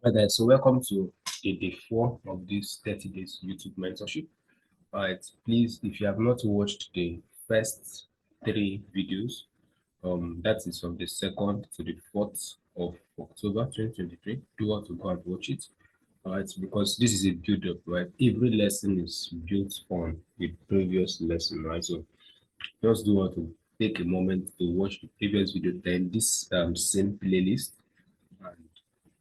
Hi guys, so welcome to day 4 of this 30 days YouTube mentorship. Alright, please, if you have not watched the first 3 videos, that is from the 2nd to the 4th of October 2023, do want to go and watch it. Alright, because this is a build-up, right? Every lesson is built on the previous lesson, right? So just do want to take a moment to watch the previous video, then this same playlist, and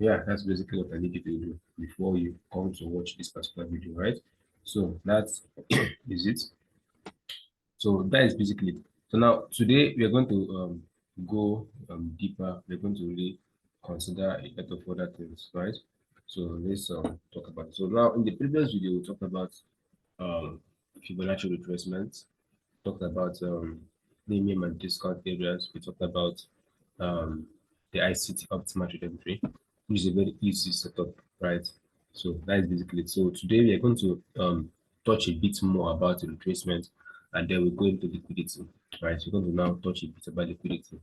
yeah, that's basically what I need you to do before you come to watch this particular video, right? So that is it. So that is basically it. So now today we are going to go deeper. We're going to really consider a lot of other things, right? So let's talk about it. So now in the previous video we talked about um Fibonacci retracement, talked about premium and discount areas. We talked about um, the ICT optimal trajectory, which is a very easy setup, right? So that is basically it. So today we are going to touch a bit more about the retracement, and then we go into liquidity, right? We're going to now touch a bit about liquidity,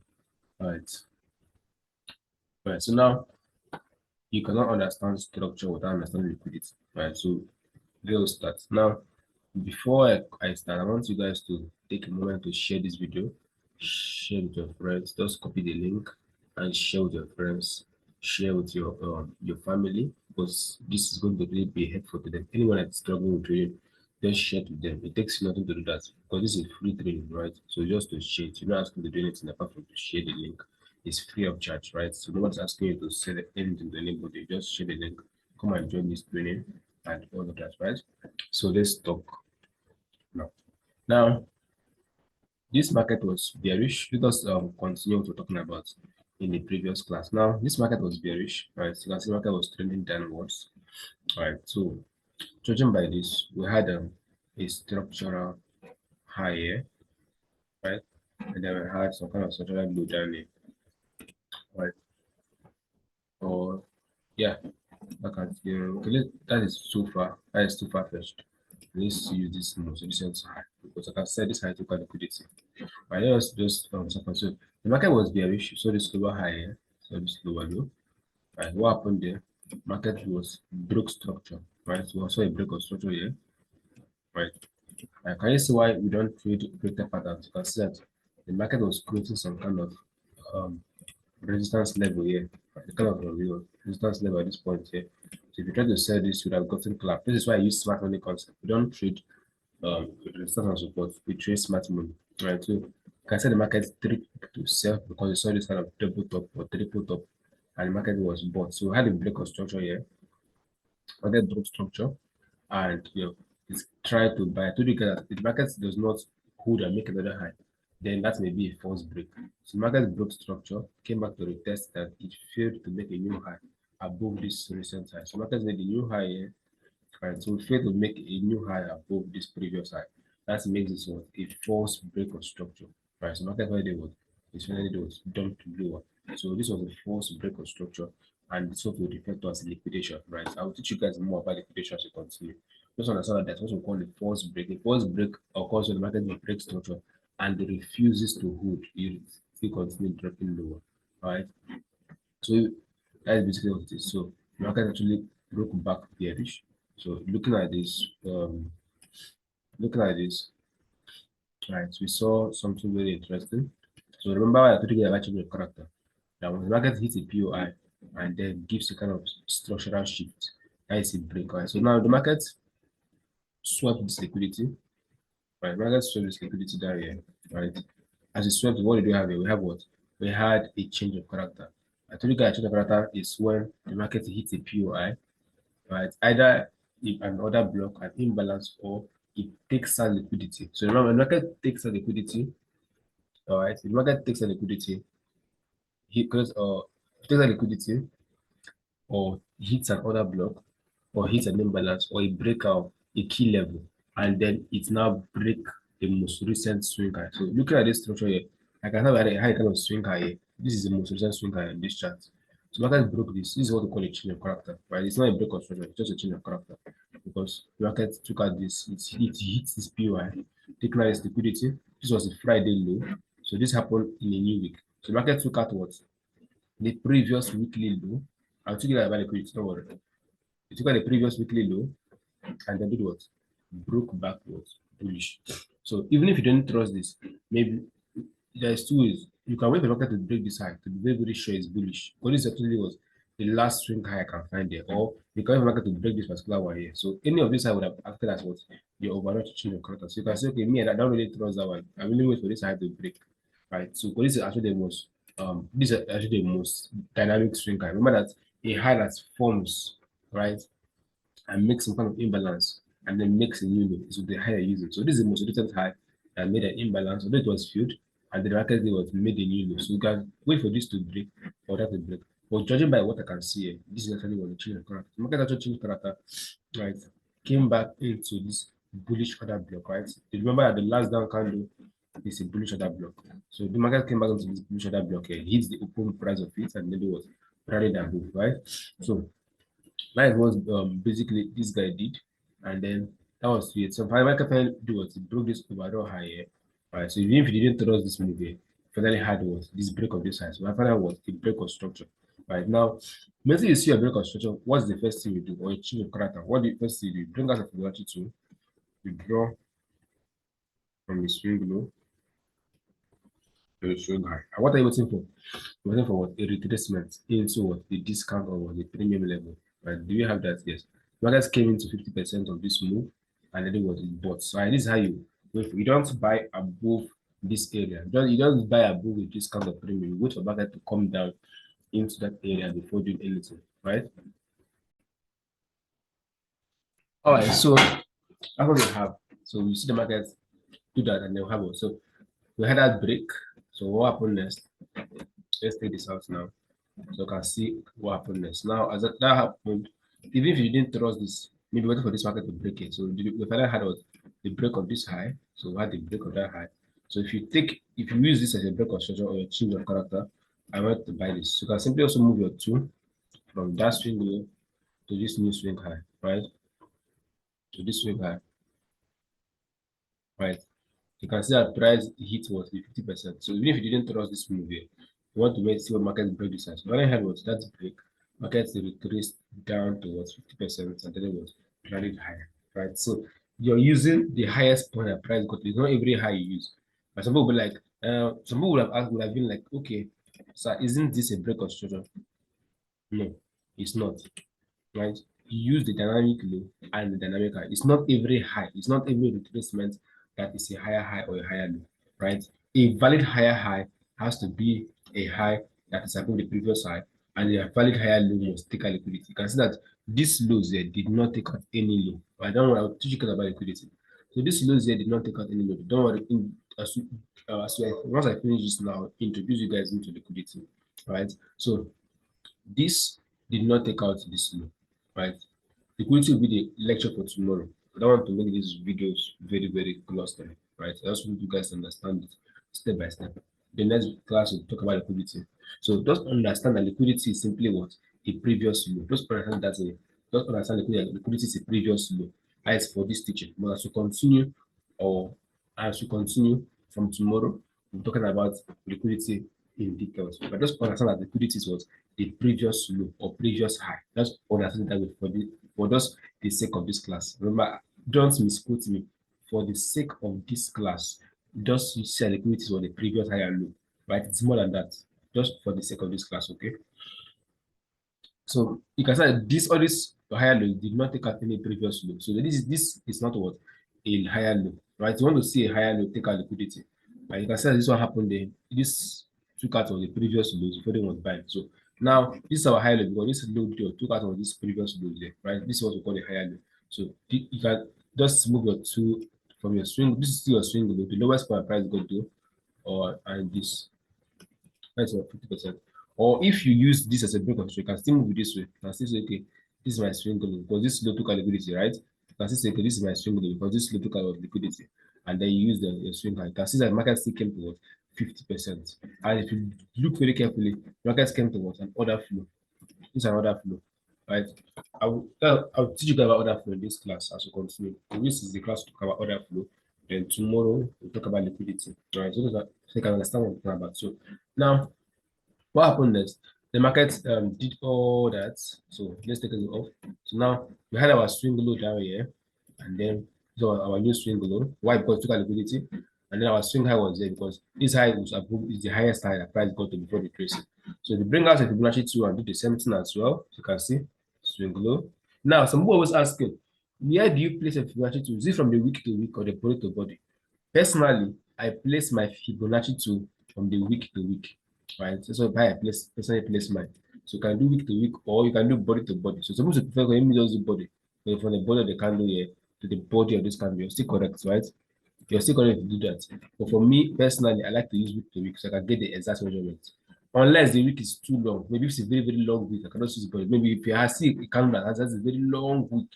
right? Right. So now you cannot understand structure without understanding liquidity, right? So we'll start now. Before I start, I want you guys to take a moment to share this video, share with your friends. Just copy the link and share with your friends, share with your family, because this is going to really be helpful to them. Anyone that's struggling with trading, just share to them. It takes you nothing to do that, because this is free training, right? So just to share it, you're not asking to do anything apart from to share the link. It's free of charge, right? So no one's asking you to sell anything to anybody. Just share the link. Come and join this training and all of that, right? So let's talk now. Now, this market was bearish. Let us continue what we're talking about in the previous class. Now, this market was bearish, right? So you can see the market was trending downwards, right? So, judging by this, we had a structural high here, right? And then we had some kind of structural low down here, right? Or yeah, look at okay, that is so far. That is too far fetched. Let's use this most recent high, because like I said, this high took a liquidity. Right, let us just so the market was bearish, so this lower high here, so this lower low. Right, what happened there? Market was broke structure, right? So we saw a break of structure here, right? Can you see why we don't trade greater patterns? You can see that the market was creating some kind of um resistance level here, right? The kind of resistance level at this point here. So if you try to sell this, you would have gotten clap. This is why I use smart money concept. We don't trade resistance and support. We trade smart money, right? So you can say the market trick to sell because you saw this kind of double top or triple top, and the market was bought. So we had a break of structure here, market broke structure, and it's try to buy. I told you guys that if the market does not hold and make another high, then that may be a false break. So market broke structure, came back to retest that it failed to make a new high above this recent high. So market made a new high here, right? So we failed to make a new high above this previous high. That makes this what a false break of structure, right? So market value was it's finally was dumped lower. So this was a false break of structure, and this what would refer to as liquidation, right? I will teach you guys more about liquidation as we continue. Just understand that that's what we call a false break. A false break occurs when the market will break structure and it refuses to hold. You still continue dropping lower, right? So that is basically what it is. So the market actually broke back bearish. So looking at this, right, we saw something very interesting. So remember I told you about change of character. Now when the market hits a POI and then gives a kind of structural shift, that is a break. Right? So now the market swept this liquidity, right? Market swept this liquidity down here, right? As it swept, what did we have here? We have what? We had a change of character. I told you guys change of character is when the market hits a POI, right? Either if an order block, an imbalance, or it takes out liquidity. So remember, when market takes out liquidity, all right, if the market takes out liquidity, because takes out liquidity, or hits an order block, or hits an imbalance, or a breakout, a key level, and then it now break the most recent swing high. So looking at this structure here, I can have a high kind of swing high here. This is the most recent swing high in this chart. So market broke this. This is what we call a change of character, right? It's not a break of structure, it's just a change of character. Because the market took out this, it hits this POI, taking out its liquidity. This was a Friday low. So this happened in a new week. So the market took out what? The previous weekly low, I'll tell you about liquidity, don't worry. It took out the previous weekly low and then did what? Broke backwards, bullish. So even if you don't trust this, maybe there's two ways. You can wait for the market to break this high to be very, very sure it's bullish. Because this actually was the last swing high I can find there. Or you can wait for the market to break this particular one here. So any of this I would have acted as what? Your overall change of character. So you can say, okay, me, I don't really trust that one. I really wait for this high to break. Right. So this is actually the most this is actually the most dynamic swing high. Remember that a high that forms, right, and make some kind of imbalance and then makes a new low is with the higher using. So this is the most recent high that made an imbalance, although it was filled and the market day was made a new low. So you can wait for this to break or that to break. But judging by what I can see here, this is actually what the change of character. The market actually changed character, right? Came back into this bullish order block, right? You remember that the last down candle is a bullish order block. So the market came back into this bullish order block here, hits the open price of it, and then it was rallied above, right? So that is what basically this guy did, and then that was it. So what Capital do was he broke this overall high here. Right. So even if you didn't trust this move here, finally had was this break of this high. So my final was the break of structure. Right now, when you see a break of structure, what's the first thing you do? Or a change of character? What do you first thing you do? Bring out a Fibonacci to withdraw from the swing low to the swing high. And what are you waiting for? You're waiting for what? A retracement into what? The discount or the premium level. Right? Do you have that? Yes. Markets came into 50% of this move and then it was bought. So this is how you wait for. You don't buy above this area. You don't buy above the discount or premium. You wait for market to come down into that area before doing anything. Right? All right. So that's what we have. So you see the market do that and they'll have it. So we had that break. So what happened next? Let's take this out now. So you can see what happened next. Now, as that happened, even if you didn't trust this, maybe waiting for this market to break it. So the final had was the break of this high. So we had the break of that high. So if you use this as a break of structure or a change of character, I want to buy this. So you can simply also move your tool from that swing low to this new swing high, right? To this swing high, right? You can see that price hit was 50%. So even if you didn't trust this move here, you want to wait see what market break this size. What I had was that break, market retraced down towards 50% and then it was rallied higher, right? So you're using the highest point that price got. It's not every high you use. But some people will be like, some people would have asked, would have been like, okay, so isn't this a break of structure? No, it's not, right? You use the dynamic low and the dynamic high. It's not every high, it's not every retracement that is a higher high or a higher low, right? A valid higher high has to be a high that is above the previous high, and a valid higher low must take a liquidity. You can see that these lows there did not take out any low. I don't want to teach you about liquidity. So these lows here did not take out any low. Don't worry. Once I finish this now, introduce you guys into liquidity, right? So this did not take out this low, right? Liquidity will be the lecture for tomorrow. I don't want to make these videos very, very clustered, right? I just want you guys to understand it step by step. The next class will talk about liquidity. So just understand that liquidity is simply what? A previous low. Just understand liquidity is a previous low. That is for this teaching. But or as we continue from tomorrow, we're talking about liquidity in details. But just understand that liquidity is what? The previous low or previous high. Just understand that for just the sake of this class. Remember, don't misquote me. For the sake of this class, just say liquidity is what the previous high and low, right? It's more than that. Just for the sake of this class, okay? So you can say this all this higher low did not take out any previous low. So this is not what a higher low, right? You want to see a higher low take out liquidity. And you can say this one happened there. This took out of the previous lows before they was buying. So now this is our higher low because this low there took out of this previous low there, right? This is what we call a higher low. So you can just move your tool from your swing. This is still your swing low. The lowest point price go to, or and this. That's what 50%. Or if you use this as a break of, you can still move it this way. You can still say, okay, this is my swing goal because this low took out liquidity, right? You can still say, okay, this is my swing goal because this low took out liquidity. And then you use the swing high. You can see that the market still came towards 50%. And if you look very carefully, markets came towards an order flow. This is an order flow, right? I'll teach you guys about order flow in this class as we continue. So this is the class to cover order flow. Then tomorrow we'll talk about liquidity. All right, so you can understand what we're talking about. So now what happened next? The market did all that. So let's take it off. So now we had our swing low down here, and then so our new swing low. Why? Because took our liquidity, and then our swing high was there because this high was above is the highest high that price got to before the tracing. So they bring out a Fibonacci 2 and do the same thing as well. So you can see swing low. Now some people always asking, where do you place a Fibonacci 2? Is it from the week to week or the body to body? Personally, I place my Fibonacci 2 from the week to week, right? So how I personally place mine. So you can do week to week or you can do body to body. So suppose you prefer when you just do body, but from the body of the candle here to the body of this candle, you're still correct, right? You're still going to do that. But for me personally, I like to use week to week so I can get the exact measurement. Unless the week is too long, maybe if it's a very, very long week, I cannot use body. Maybe if I see a candle that has a very long week,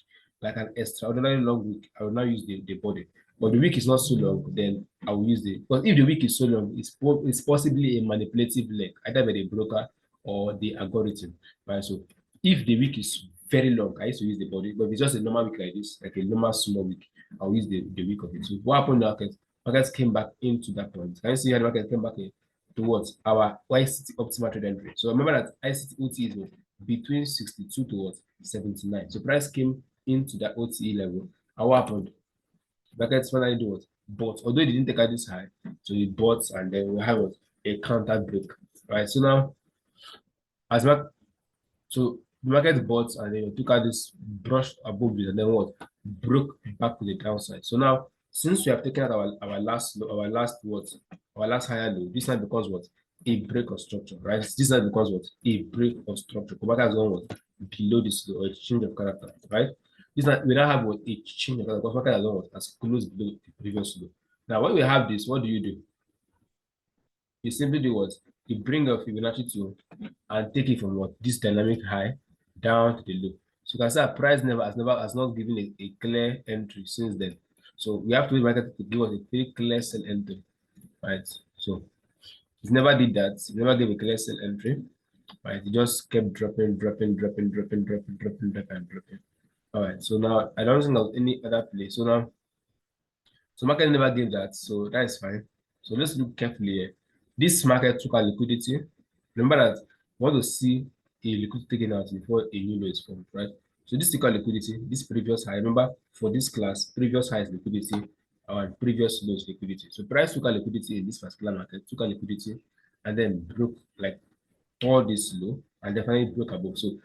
like an extraordinary long week, I will not use the body. But the week is not so long, then I will use the because if the week is so long, it's possibly a manipulative leg, either by the broker or the algorithm. Right. So if the week is very long, I used to use the body, but if it's just a normal week like this, like a normal small week, I'll use the week of it. So what happened in the market? Markets came back into that point. Can you see how the market came back in towards our YCT optimal trade entry? So remember that ICT OT is between 62 towards 79. So price came into that OTE level. And what happened? Markets finally do what? Bought. Although it didn't take out this high, so it bought and then we have what? A counter break. Right. So now as so the market bought and then took out this brush above it and then what broke back to the downside. So now since we have taken out our last higher low, this time becomes what a break of structure, right? This time becomes what a break of structure. The market has gone what below this low or a change of character, right? This time we now have what a change of character because market has gone what has closed below the previous low. Now when we have this, what do? You simply do what? You bring a Fibonacci 2 and take it from what this dynamic high down to the low. So you can see our price has not given a clear entry since then. So we have to wait market to give us a very clear sell entry, right? So it never did that. It never gave a clear sell entry, right? It just kept dropping. All right. So now I don't think there's any other place. So market never gave that, so that is fine. So let's look carefully here. This market took our liquidity. Remember that we want to see a liquidity taken out before a new low is formed, right? So this took our liquidity, this previous high. Remember, for this class, previous high is liquidity, our previous low is liquidity. So price took our liquidity in this particular market, took our liquidity, and then broke like all this low, and definitely broke above. So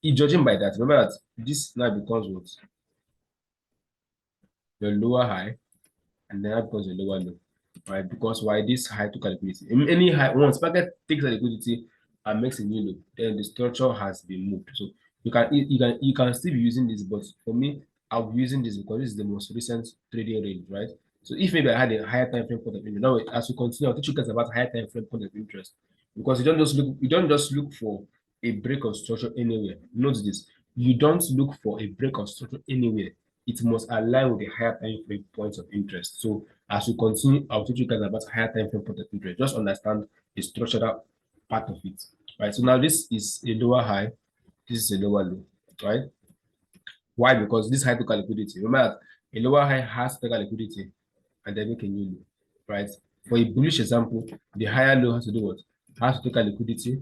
judging by that, remember that this now becomes what? The lower high and then that becomes a lower low, right? Because why this high took a liquidity? Any high once market takes a liquidity and makes a new low, then the structure has been moved. So you can still be using this, but for me, I'll be using this because this is the most recent trading range, right? So if maybe I had a higher time frame point of interest, now as we continue, I'll teach you guys about higher time frame point of interest because you don't just look for a break of structure anywhere. Note this: you don't look for a break of structure anywhere. It must align with the higher time frame points of interest. So as we continue, I'll teach you guys about higher time frame point of interest. Just understand the structural part of it. Right. So now this is a lower high, this is a lower low, right? Why? Because this high took a liquidity. Remember that a lower high has to take a liquidity and then make a new low, right? For a bullish example, the higher low has to do what? Has to take a liquidity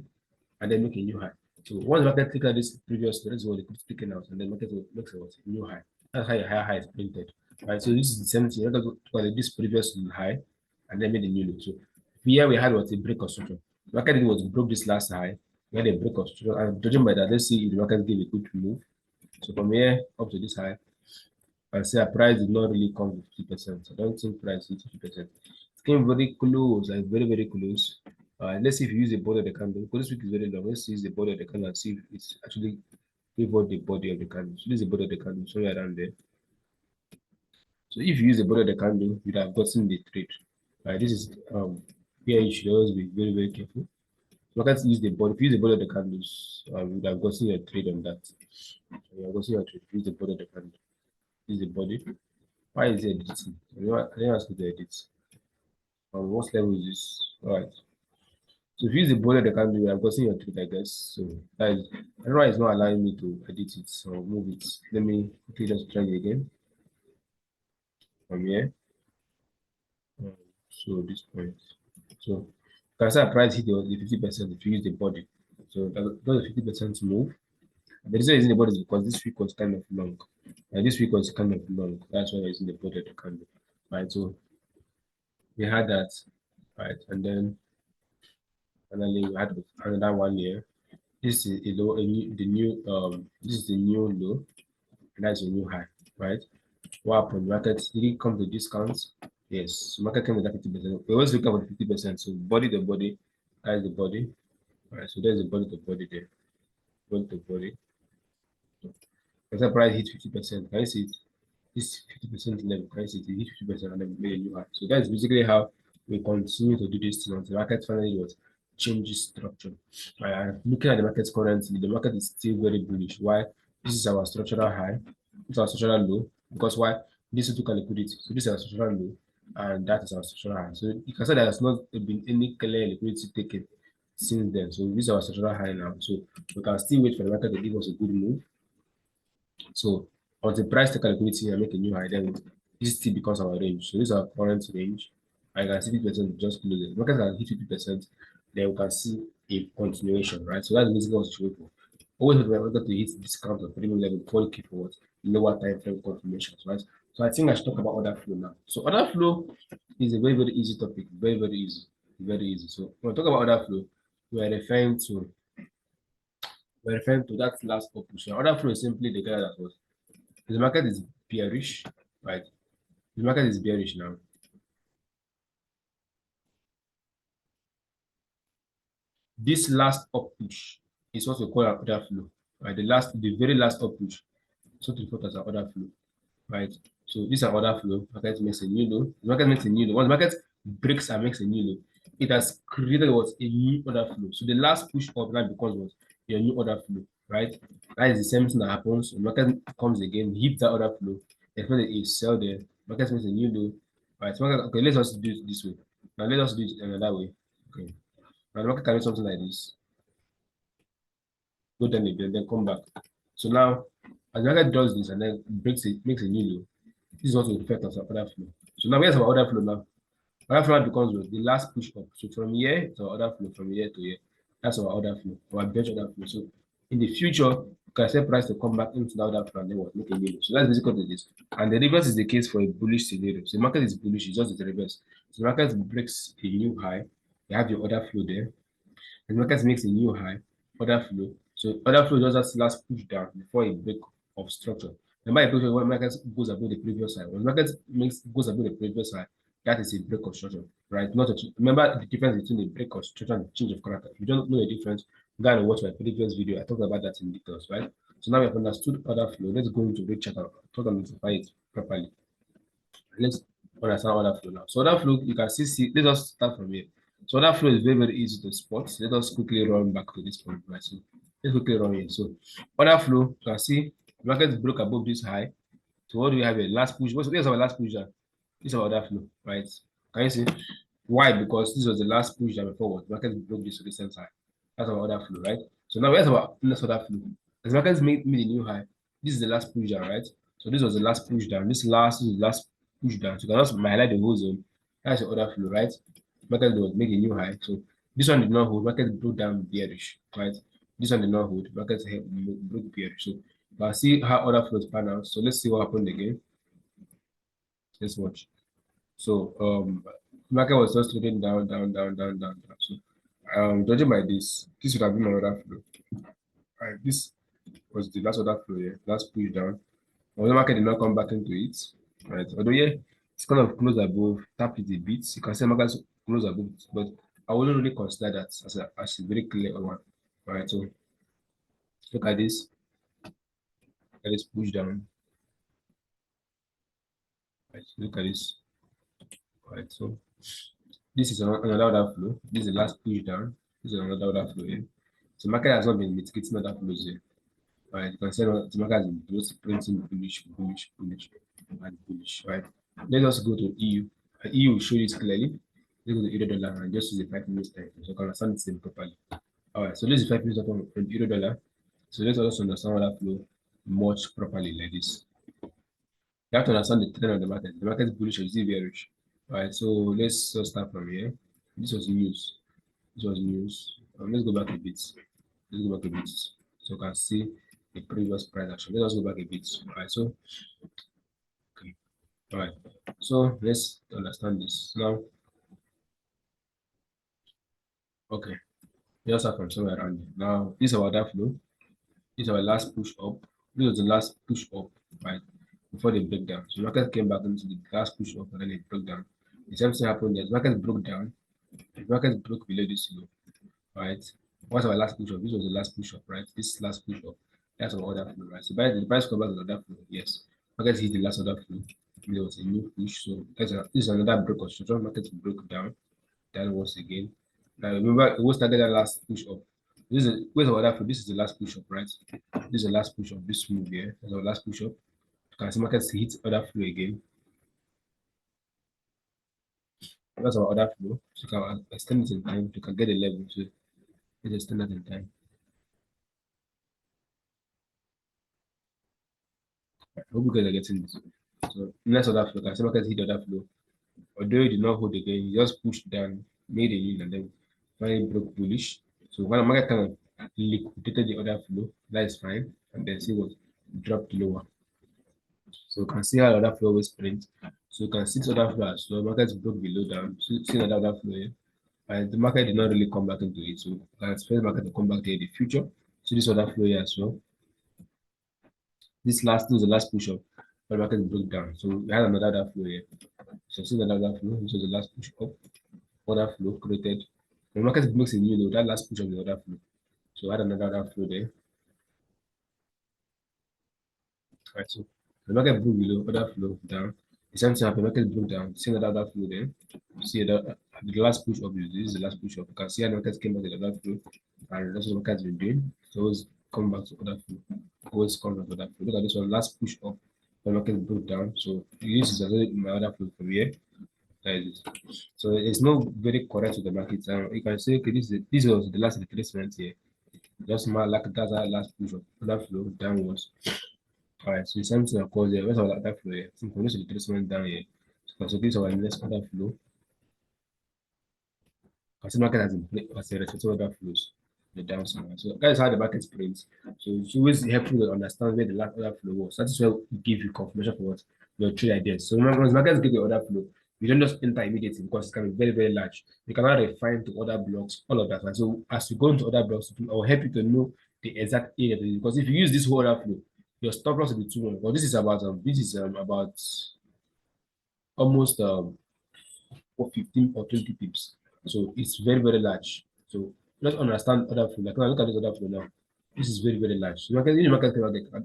and then make a new high. So once the market take out this previous low, this is what liquidity taken out, and then market will make a new high. That's how your higher high is printed, right? So this is the same thing. You have to go this previous high and then made a new low. So here we had what a break of structure. The market was broke this last high. We had a break of structure, and judging by that, let's see if the market gave a good move. So from here up to this high, I say a price did not really come with 50%. I don't think price hit 50%. It came very close, like very, very close. Let's see if you use the body of the candle. Because this week is very long. Let's use the body of the candle and see if it's actually favored the body of the candle. So this is the body of the candle, somewhere around there. So if you use the body of the candle, you'd have gotten the trade. This is here you should always be very, very careful. So let's use the body. If you use the body of the candles, you'd have gotten a trade on that. So you have gotten your trade. Use the body of the candle. Use the body. Why is it editing? I didn't ask you to edit. What level is this? All right. So if you use the body of the candle, you have gotten your trade, I guess. So that is, I don't know why it's not allowing me to edit it. So move it. Let me quickly just try it again from here. So this point. So you can say price hit the 50% if you use the body. So that was a 50% move. The reason using the board is because this week was kind of long. And this week was kind of long. That's why I'm using the board at the candle. Right. So we had that. Right. And then finally we had another one here. This is a low, this is the new low, and that's a new high, right? What happened? Market did it come to discounts? Yes, so market came with that 50%. We always look at 50%. So body the body, that's the body. All right, so there's the body the body there. Body the body. So price hit 50%. Can you see it? This 50% level, can you see it? It hit 50% and then made a new high. So that's basically how we continue to do this thing until the market finally was changes structure. Looking at the market currently, the market is still very bullish. Why? This is our structural high, this is our structural low. Because why? This is took a liquidity. So this is our structural low, and that is our structural high. So you can say there has not been any clear liquidity taken since then. So this is our structural high now. So we can still wait for the market to give us a good move. So until price take a liquidity and make a new high, then this still becomes our range. So this is our current range. I can see 50% just close it. Market can hit 50%, then we can see a continuation, right? So that's basically what we should for. Always wait for market to hit discount or premium level before you keep forward lower time frame confirmations, right? So I think I should talk about order flow now. So order flow is a very, very easy topic. Very, very easy. Very easy. So when we talk about order flow, we are referring to that last option. Order flow is simply the guy that was the market is bearish, right? The market is bearish now. This last up push is what we call an order flow, right? The very last up push is what we refer as an order flow, right? So this is an order flow. Market makes a new low. The market makes a new low. Once the market breaks and makes a new low, it has created what a new order flow. So the last push up now becomes what your new order flow, right? That is the same thing that happens. When market comes again, hit that order flow. Expect a sell there. Market makes a new low, right? So market, okay, let's just do it this way. Now let us do it another way. Okay. Now the market can do something like this. Go down again, then come back. So now, as the market does this and then breaks it, makes a new low, this is what we refer to as an order flow. So now, where's our order flow now? Order flow becomes what? The last push up. So from here to our order flow, from here to here, that's our order flow, our bench order flow. So in the future, you can set price to come back into the order flow and then what? Make a new low. So that's basically what it is. And the reverse is the case for a bullish scenario. So the market is bullish, it's just the reverse. So the market breaks a new high, you have your order flow there. The market makes a new high, order flow. So order flow does that last push down before a break of structure. Remember, a break when market goes above the previous high. When market goes above the previous high, that is a break of structure, right? Not a, remember the difference between a break of structure and change of character. If you don't know the difference, go and watch my previous video. I talked about that in details, right? So now we have understood order flow. Let's go into the chart and try to identify it properly. Let's understand order flow now. So order flow, you can see, let us start from here. So order flow is very, very easy to spot. Let us quickly run back to this point, right? So let's quickly run here. So order flow, you can see the market broke above this high. So what do we have here? Last push. What's our last push down? This is our order flow, right? Can you see? Why? Because this was the last push down before what? The market broke this recent high. That's our order flow, right? So now where's our next order flow? As market made a new high, this is the last push down, right? So this was the last push down. This is the last push down. So you can just highlight the whole zone. That's your order flow, right? Market was make a new high. So this one did not hold. Market broke down bearish, right? This one did not hold. Market broke bearish. So let's see how order flows pan out. So let's see what happened again. Let's watch. So market was just trading down, down, down, down, down, down. So judging by this would have been my order flow. All right, this was the last order flow here, last push down. Although the market did not come back into it, right? Although yeah, it's kind of close above, tap it a bit. You can see market close above it, but I wouldn't really consider that as a very clear one. All right, so look at this. Look at this push down. Right, look at this. All right, so this is another order flow. This is the last push down. This is another order flow here. So market has not been mitigating other flows here. Right, you can see the market has been just printing bullish, bullish, bullish, and bullish. Right. Let us go to EU. EU will show you it clearly. Let's go to euro dollar and just use the 5 minutes time so you can understand the same properly. All right, so this is 5 minutes from euro dollar. So let's also understand order flow much properly like this. You have to understand the trend of the market. The market is bullish or is it bearish? All right, so let's start from here. This was news. This was news. Let's go back a bit. Let's go back a bit so you can see the previous price action. Let us go back a bit. All right, so okay, all right, so let's understand this now. Okay, let's start from somewhere around here. Now, this is our order flow. This is our last push up. This was the last push up, right? Before the breakdown. So market came back into the last push up and then it broke down. The same thing happened there. The market broke down. The market broke below this low, right? What's our last push up? This was the last push up, right? This last push up. That's our order flow, right? So by the price come back to the order flow, yes. Market hit the last order flow. There was a new push. So this is another break of structure. Market broke down. Then once again. Now remember we started that last push up. This is where's our order flow? This is the last push up, right? This is the last push up. This move here. That's our last push up. You can see market hit order flow again. That's our order flow. So you can extend it in time. You can get a level. So let's extend that in time. I hope you guys are getting this. So next order flow, can see market hit order flow. Although it did not hold again, he just pushed down, made a yield, and then finally broke bullish. So when the market kind of liquidated the order flow, that is fine. And then see what dropped lower. So you can see how the order flow always print. So you can see this order flow as well. Market broke below down. See another order flow here. And the market did not really come back into it. So you can expect the market to come back there in the future. So this order flow here as well. This was the last push up, but the market broke down. So we had another order flow here. So see another order flow. This was the last push up. Order flow created. The market makes a new low. That last push of the order flow. So I had another order flow there. Right. So the market broke below, order flow down. The same thing happened. Market broke down. See another order flow there. See the last push up. This is the last push up. You can see how the market came back to the order flow, and that's what the market's been doing. So always come back to order flow. Always come back to order flow. Look at this one. Last push up. The market broke down. So this is my order flow from here. That is it. So it's not very correct with the market. You can say, okay, this was the last retracement here. Just my like that's our last push of that flow downwards. All right, so the same thing occurs here. Where's our that flow here? So this retracement down here. So this is our next order flow. Consumer market has been accelerated other flows the downside. So that's how the market prints. So it's always helpful to understand where the last order flow was. That is where we give you confirmation for what your trade ideas. So remember, when markets give you order flow, you don't just enter immediately because it can be very, very large. You cannot refine to other blocks, all of that. And so as you go into other blocks, I will help you to know the exact area. Because if you use this whole order flow, your stop loss will be too long. But this is about almost for 15 or 20 pips. So it's very, very large. So let's understand other flow. Like now look at this other flow now. This is very, very large. So market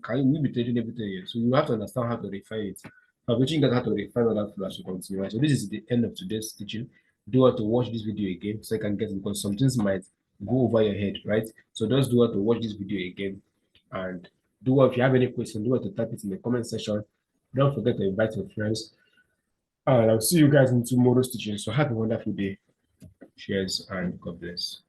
can you be trading everything here? So you have to understand how to refine it. I'm teaching you guys how to refine other flow as you continue. Right? So this is the end of today's teaching. Do what to watch this video again so you can get it because some things might go over your head, right? So just do what to watch this video again and do what if you have any question, do what to type it in the comment section. Don't forget to invite your friends and I'll see you guys in tomorrow's teaching. So have a wonderful day. Cheers and God bless.